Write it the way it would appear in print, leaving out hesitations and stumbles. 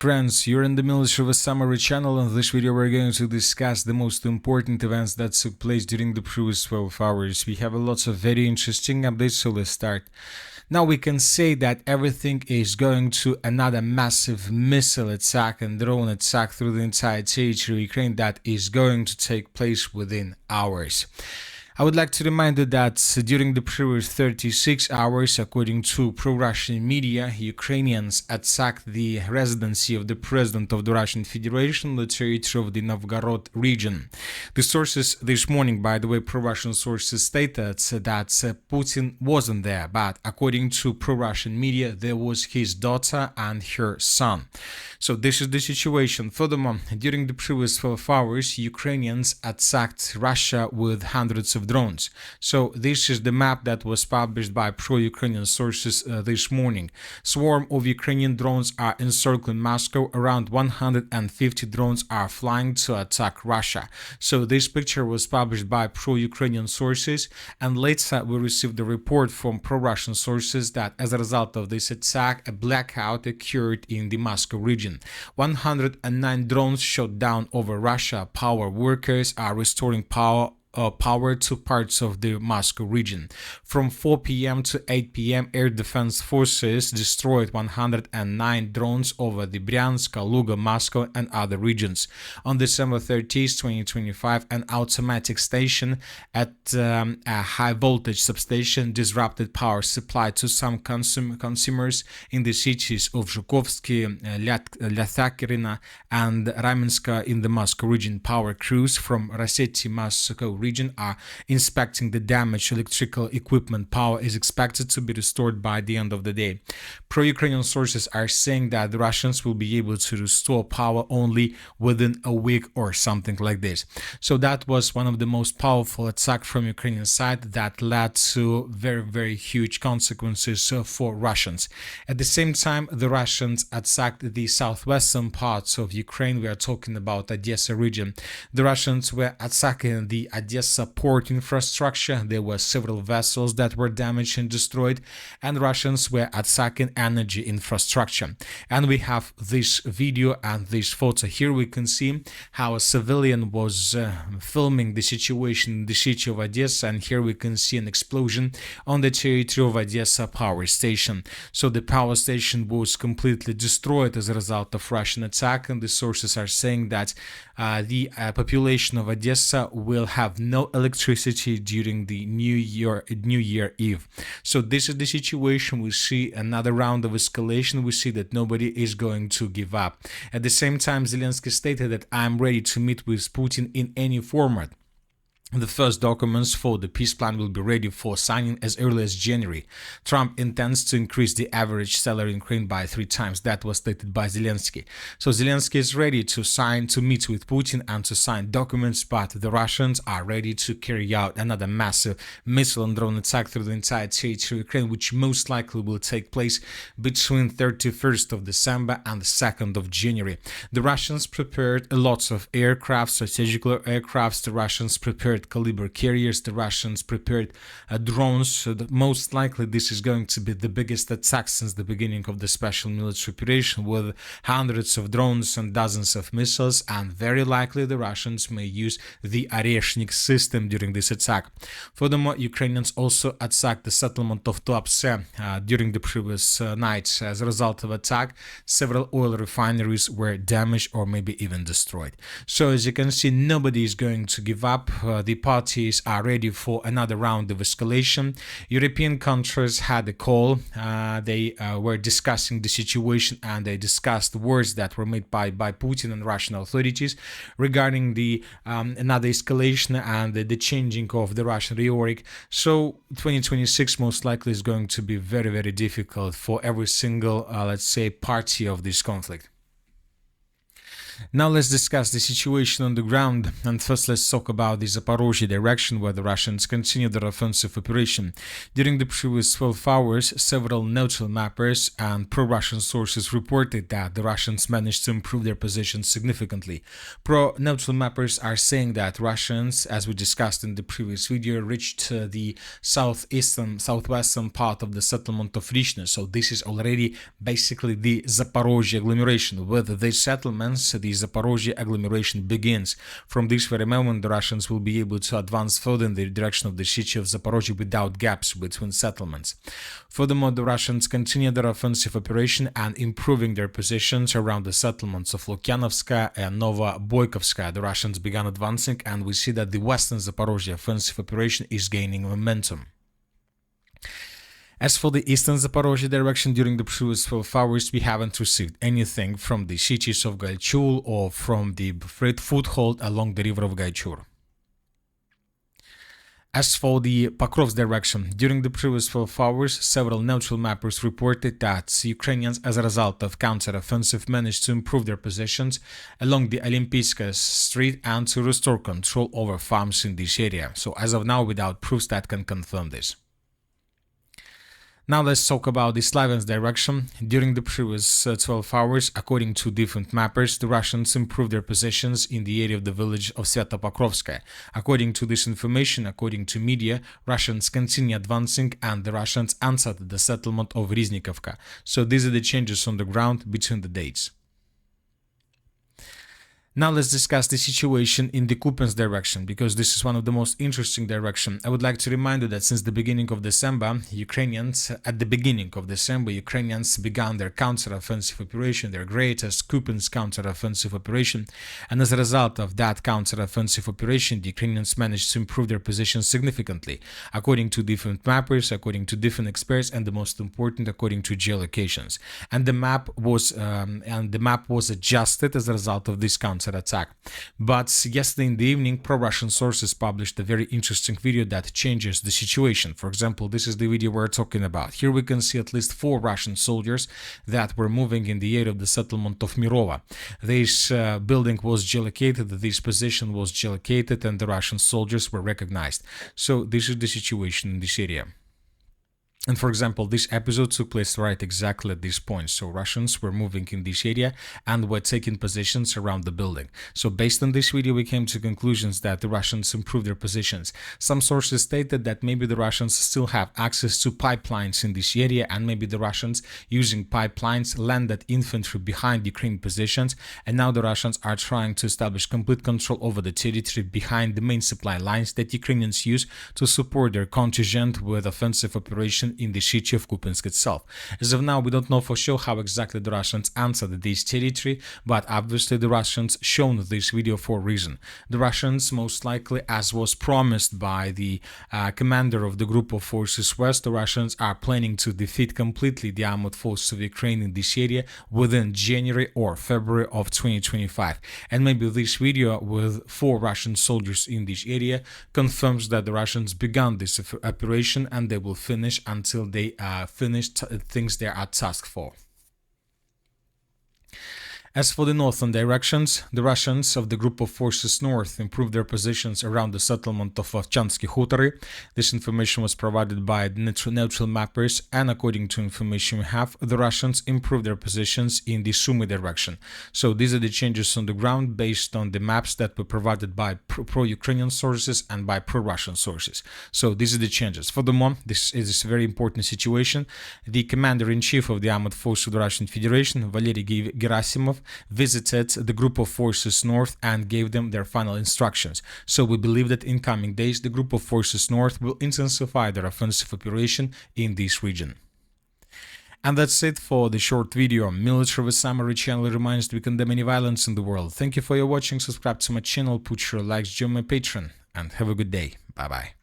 Friends, you're in the Military of a Summary channel. In this video we're going to discuss the most important events that took place during the previous 12 hours. We have lots of very interesting updates, so let's start. Now we can say that everything is going to another massive missile attack and drone attack through the entire territory of Ukraine that is going to take place within hours. I would like to remind you that during the previous 36 hours, according to pro-Russian media, Ukrainians attacked the residency of the president of the Russian Federation, the territory of the Novgorod region. The sources this morning, by the way, pro-Russian sources stated that Putin wasn't there, but according to pro-Russian media, there was his daughter and her son. So this is the situation. Furthermore, during the previous 12 hours, Ukrainians attacked Russia with hundreds of drones. So this is the map that was published by pro-Ukrainian sources this morning. Swarm of Ukrainian drones are encircling Moscow. Around 150 drones are flying to attack Russia. So this picture was published by pro-Ukrainian sources, and later we received a report from pro-Russian sources that as a result of this attack, a blackout occurred in the Moscow region. 109 drones shot down over Russia. Power workers are restoring power to parts of the Moscow region. From 4 p.m. to 8 p.m., air defense forces destroyed 109 drones over the Bryansk, Kaluga, Moscow, and other regions. On December 30th, 2025, an automatic station at a high-voltage substation disrupted power supply to some consumers in the cities of Zhukovsky, Lyathakerina, and Ramenska in the Moscow region. Power crews from Rosseti, Moscow region are inspecting the damaged electrical equipment. Power is expected to be restored by the end of the day. Pro-Ukrainian sources are saying that the Russians will be able to restore power only within a week or something like this. So that was one of the most powerful attacks from Ukrainian side that led to very huge consequences for Russians. At the same time, the Russians attacked the southwestern parts of Ukraine. We are talking about Odessa region. The Russians were attacking the Odessa port infrastructure. There were several vessels that were damaged and destroyed, and Russians were attacking energy infrastructure. And we have this video and this photo. Here we can see how a civilian was filming the situation in the city of Odessa, and here we can see an explosion on the territory of Odessa power station. So the power station was completely destroyed as a result of Russian attack, and the sources are saying that the population of Odessa will have no electricity during the New Year Eve. So this is the situation. We see another round of escalation. We see that nobody is going to give up. At the same time, Zelensky stated that I'm ready to meet with Putin in any format. The first documents for the peace plan will be ready for signing as early as January. Trump intends to increase the average salary in Ukraine by 3 times. That was stated by Zelensky. So Zelensky is ready to meet with Putin and to sign documents, but the Russians are ready to carry out another massive missile and drone attack through the entire territory of Ukraine, which most likely will take place between 31st of December and the 2nd of January. The Russians prepared lots of aircraft, strategic aircrafts. The Russians prepared caliber carriers. The Russians prepared drones. So most likely this is going to be the biggest attack since the beginning of the special military operation, with hundreds of drones and dozens of missiles, and very likely the Russians may use the Oreshnik system during this attack. Furthermore, Ukrainians also attacked the settlement of Tuapse during the previous night. As a result of attack, several oil refineries were damaged or maybe even destroyed. So as you can see, nobody is going to give up. The parties are ready for another round of escalation. European countries had a call. They were discussing the situation, and they discussed words that were made by Putin and Russian authorities regarding the another escalation and the changing of the Russian rhetoric. So 2026 most likely is going to be very difficult for every single, let's say, party of this conflict. Now let's discuss the situation on the ground, and first let's talk about the Zaporozhye direction where the Russians continue their offensive operation. During the previous 12 hours, several neutral mappers and pro-Russian sources reported that the Russians managed to improve their position significantly. Pro-neutral mappers are saying that Russians, as we discussed in the previous video, reached the southwestern part of the settlement of Rishne, so this is already basically the Zaporozhye agglomeration. With these settlements, the Zaporozhye agglomeration begins. From this very moment, the Russians will be able to advance further in the direction of the city of Zaporozhye without gaps between settlements. Furthermore, the Russians continue their offensive operation and improving their positions around the settlements of Lukyanovska and Novoboykovska. The Russians began advancing, and we see that the western Zaporozhye offensive operation is gaining momentum. As for the eastern Zaporozhye direction, during the previous 12 hours, we haven't received anything from the cities of Galchul or from the foothold along the river of Gaichur. As for the Pokrovsk direction, during the previous 12 hours, several neutral mappers reported that Ukrainians, as a result of counter-offensive, managed to improve their positions along the Olympiyska Street and to restore control over farms in this area. So as of now, without proofs that can confirm this. Now let's talk about the Slavyansk direction. During the previous 12 hours, according to different mappers, the Russians improved their positions in the area of the village of Sviatopokrovskaya. According to this information, according to media, Russians continue advancing and the Russians answered the settlement of Riznikovka. So these are the changes on the ground between the dates. Now let's discuss the situation in the Kupiansk direction, because this is one of the most interesting directions. I would like to remind you that since the beginning of December, Ukrainians began their counter-offensive operation, their greatest Kupiansk counter-offensive operation, and as a result of that counter-offensive operation, the Ukrainians managed to improve their position significantly, according to different mappers, according to different experts, and the most important, according to geolocations. And the map was adjusted as a result of this counter-attack. But yesterday in the evening, pro-Russian sources published a very interesting video that changes the situation. For example, this is the video we're talking about. Here we can see at least 4 Russian soldiers that were moving in the area of the settlement of Mirova. This building was geolocated, this position was geolocated, and the Russian soldiers were recognized. So this is the situation in this area. And for example, this episode took place right exactly at this point. So Russians were moving in this area and were taking positions around the building. So based on this video, we came to conclusions that the Russians improved their positions. Some sources stated that maybe the Russians still have access to pipelines in this area, and maybe the Russians using pipelines landed infantry behind Ukrainian positions, and now the Russians are trying to establish complete control over the territory behind the main supply lines that Ukrainians use to support their contingent with offensive operation in the city of Kupiansk itself. As of now, we don't know for sure how exactly the Russians answered this territory, but obviously the Russians shown this video for a reason. The Russians, most likely, as was promised by the commander of the group of forces West, the Russians are planning to defeat completely the armored forces of Ukraine in this area within January or February of 2025. And maybe this video with 4 Russian soldiers in this area confirms that the Russians began this operation and they will finish until they finish things they are tasked for. As for the northern directions, the Russians of the group of forces north improved their positions around the settlement of Ovchansky Hutory. This information was provided by the neutral mappers, and according to information we have, the Russians improved their positions in the Sumy direction. So these are the changes on the ground based on the maps that were provided by pro-Ukrainian sources and by pro-Russian sources. So these are the changes. Furthermore, this is a very important situation. The commander-in-chief of the armored forces of the Russian Federation, Valery Gerasimov, visited the group of forces north and gave them their final instructions. So we believe that in coming days the group of forces north will intensify their offensive operation in this region. And that's it for the short video. Military Summary channel reminds that we condemn any violence in the world. Thank you for your watching, subscribe to my channel, put your likes, join my Patreon, and have a good day. Bye bye.